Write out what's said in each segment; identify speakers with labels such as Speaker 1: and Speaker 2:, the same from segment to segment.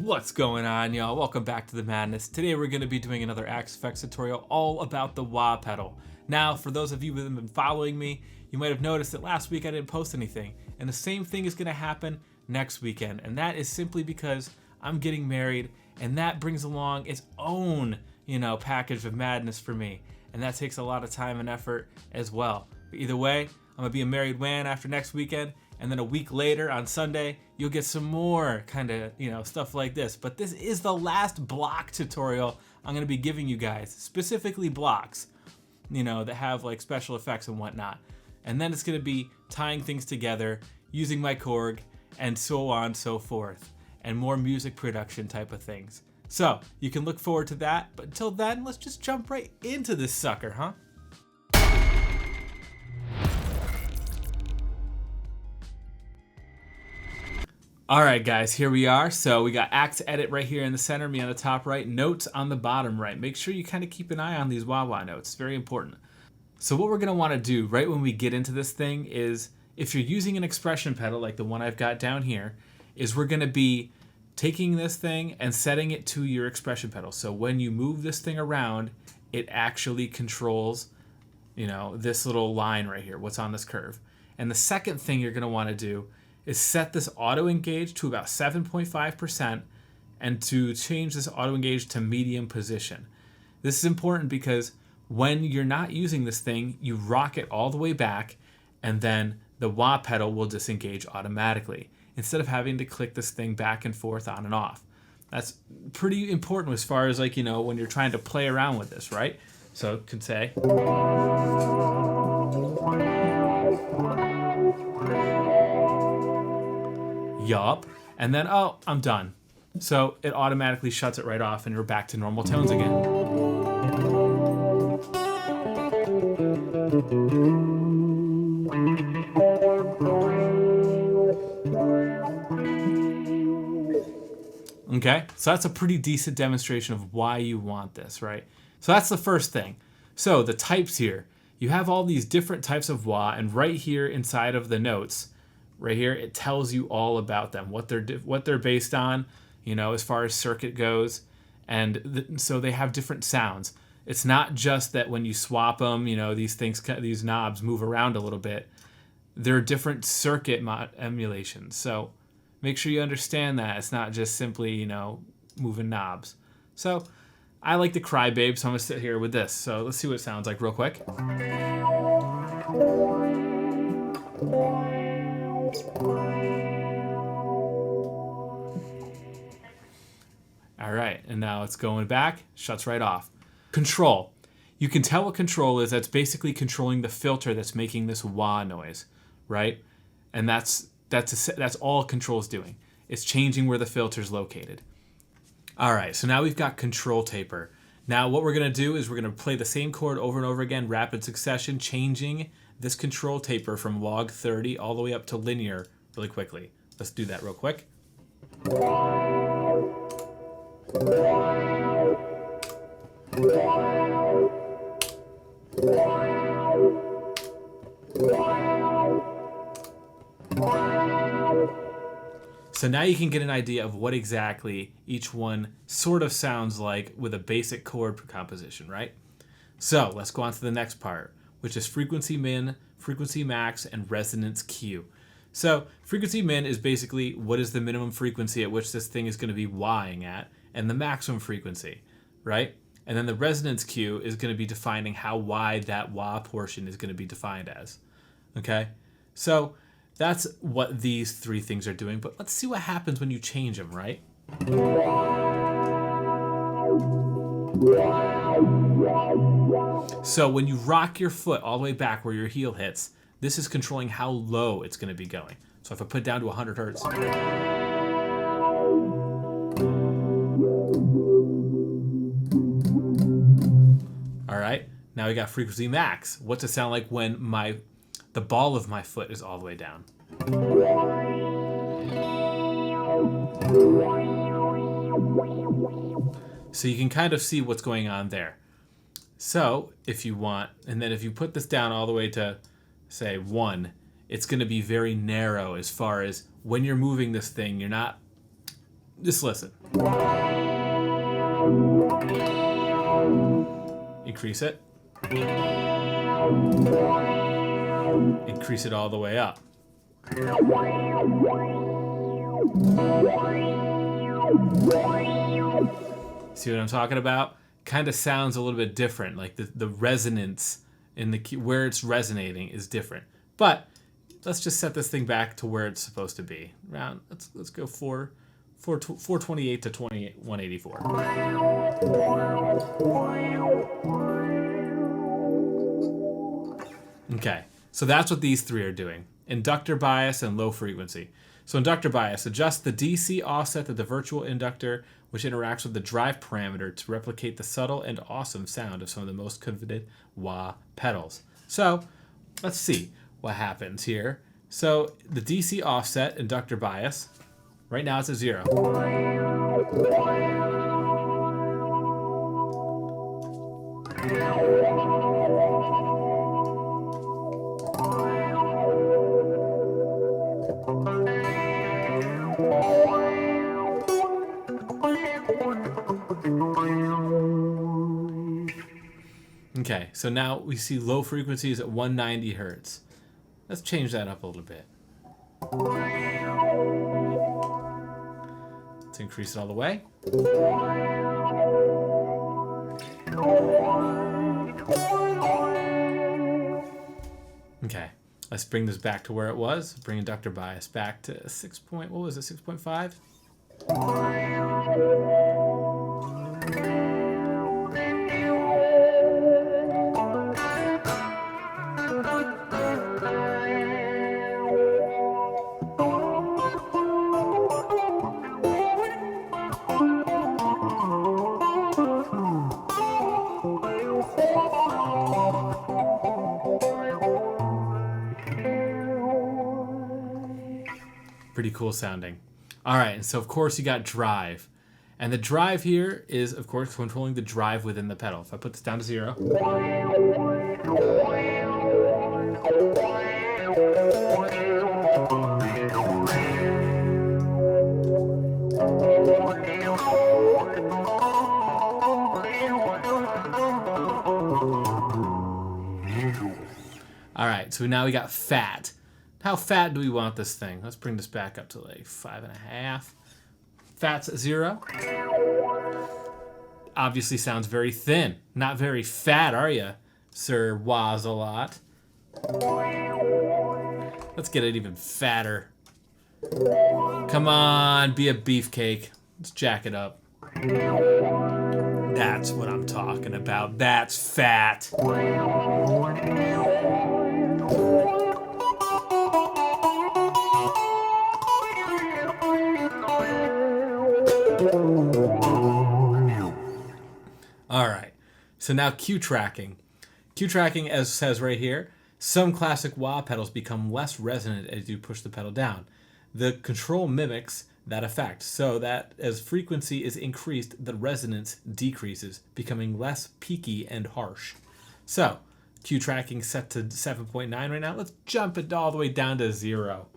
Speaker 1: What's going on, y'all? Welcome back to the madness. Today we're going to be doing another Axe Effects tutorial all about the wah pedal. Now, for those of you who have been following me, you might have noticed that last week I didn't post anything, and the same thing is going to happen next weekend, and that is simply because I'm getting married, and that brings along its own, package of madness for me, and that takes a lot of time and effort as well. But either way, I'm going to be a married man after next weekend, and then a week later on Sunday, you'll get some more kind of, stuff like this. But this is the last block tutorial I'm going to be giving you guys, specifically blocks, that have like special effects and whatnot. And then it's going to be tying things together, using my Korg, and so on, so forth, and more music production type of things. So you can look forward to that. But until then, let's just jump right into this sucker, huh? Alright guys, here we are. So we got Axe Edit right here in the center, me on the top right, notes on the bottom right. Make sure you kind of keep an eye on these wah-wah notes, very important. So what we're going to want to do right when we get into this thing is, if you're using an expression pedal like the one I've got down here, is we're going to be taking this thing and setting it to your expression pedal. So when you move this thing around, it actually controls, this little line right here, what's on this curve. And the second thing you're going to want to do is set this auto engage to about 7.5% and to change this auto engage to medium position. This is important because when you're not using this thing, you rock it all the way back and then the wah pedal will disengage automatically instead of having to click this thing back and forth on and off. That's pretty important as far as when you're trying to play around with this, right? So it can say yup, and then, oh, I'm done. So it automatically shuts it right off and you're back to normal tones again. Okay, so that's a pretty decent demonstration of why you want this, right? So that's the first thing. So the types here, you have all these different types of wah, and right here inside of the notes, right here, it tells you all about them, what they're based on, as far as circuit goes, and so they have different sounds. It's not just that when you swap them, these knobs move around a little bit. There are different circuit emulations, so make sure you understand that it's not just simply moving knobs. So I like to cry babe, so I'm gonna sit here with this. So let's see what it sounds like real quick. All right, and now it's going back, shuts right off. Control. You can tell what control is. That's basically controlling the filter that's making this wah noise, right? And that's all control is doing. It's changing where the filter is located. All right, so now we've got control taper. Now what we're gonna do is we're gonna play the same chord over and over again, rapid succession, changing this control taper from log 30 all the way up to linear really quickly. Let's do that real quick. So now you can get an idea of what exactly each one sort of sounds like with a basic chord composition, right? So let's go on to the next part, which is frequency min, frequency max, and resonance Q. So frequency min is basically what is the minimum frequency at which this thing is going to be wahing at, and the maximum frequency, right? And then the resonance Q is going to be defining how wide that wah portion is going to be defined as, okay? So that's what these three things are doing, but let's see what happens when you change them, right? So when you rock your foot all the way back where your heel hits, this is controlling how low it's going to be going. So if I put it down to 100 hertz. All right, now we got frequency max. What's it sound like when the ball of my foot is all the way down? So you can kind of see what's going on there. So if you want, and then if you put this down all the way to, say, 1, it's going to be very narrow as far as when you're moving this thing, you're not Just listen. Increase it. Increase it all the way up. See what I'm talking about? Kind of sounds a little bit different. Like the resonance in the key, where it's resonating is different. But let's just set this thing back to where it's supposed to be. Around let's go 428 to 184. Okay, so that's what these three are doing. Inductor bias and low frequency. So inductor bias, adjust the DC offset of the virtual inductor, which interacts with the drive parameter to replicate the subtle and awesome sound of some of the most coveted wah pedals. So let's see what happens here. So the DC offset, inductor bias, right now it's at 0. Okay, so now we see low frequencies at 190 hertz. Let's change that up a little bit. Let's increase it all the way. Okay, let's bring this back to where it was. Bring inductor bias back to 6.5? Pretty cool sounding. All right, and so of course you got drive. And the drive here is, of course, controlling the drive within the pedal. If I put this down to 0. All right, so now we got fat. How fat do we want this thing? Let's bring this back up to like 5.5. Fat's at 0. Obviously sounds very thin. Not very fat, are you, Sir Waz-a-lot? Let's get it even fatter. Come on, be a beefcake. Let's jack it up. That's what I'm talking about. That's fat. All right, so now Q tracking. Q tracking, as it says right here, some classic wah pedals become less resonant as you push the pedal down. The control mimics that effect, so that as frequency is increased, the resonance decreases, becoming less peaky and harsh. So, Q tracking set to 7.9 right now. Let's jump it all the way down to 0.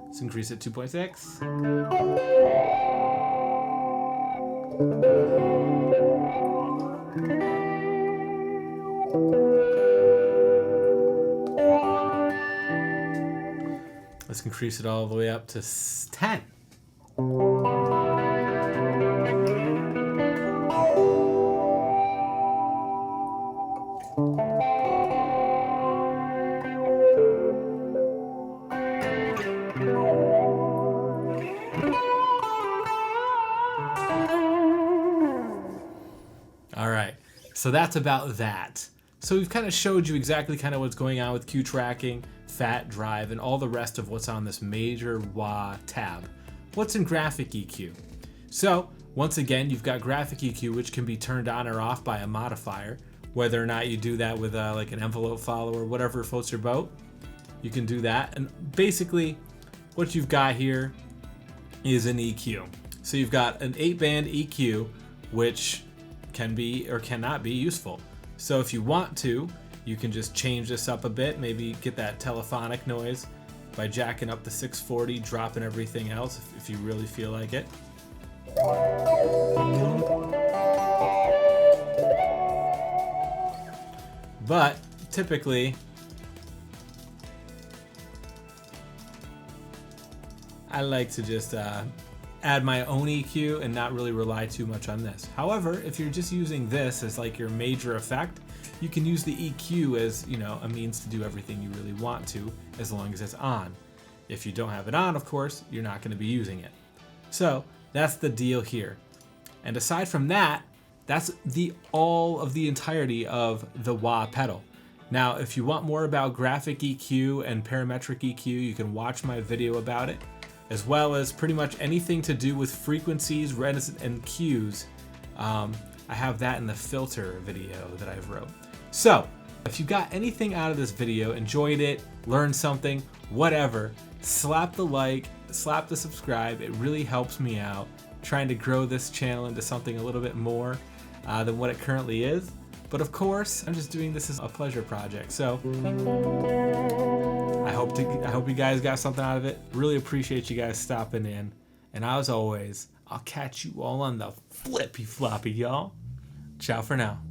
Speaker 1: Let's increase it 2.6. Let's increase it all the way up to 10. All right, so that's about that. So we've kind of showed you exactly kind of what's going on with Q tracking, fat, drive, and all the rest of what's on this major wah tab. What's in graphic EQ? So once again, you've got graphic EQ, which can be turned on or off by a modifier. Whether or not you do that with like an envelope file or whatever floats your boat, you can do that. And basically what you've got here is an EQ. So you've got an 8-band EQ, which can be or cannot be useful. So if you want to, you can just change this up a bit, maybe get that telephonic noise by jacking up the 640, dropping everything else if you really feel like it. But typically, I like to just add my own EQ and not really rely too much on this. However, if you're just using this as like your major effect, you can use the EQ as, you know, a means to do everything you really want to, as long as it's on. If you don't have it on, of course, you're not going to be using it. So that's the deal here. And aside from that, that's all of the entirety of the wah pedal. Now, if you want more about graphic EQ and parametric EQ, you can watch my video about it, as well as pretty much anything to do with frequencies, resonance, and cues. I have that in the filter video that I've wrote. So, if you got anything out of this video, enjoyed it, learned something, whatever, slap the like, slap the subscribe. It really helps me out trying to grow this channel into something a little bit more than what it currently is. But of course, I'm just doing this as a pleasure project. So I hope you guys got something out of it. Really appreciate you guys stopping in. And as always, I'll catch you all on the flippy floppy, y'all. Ciao for now.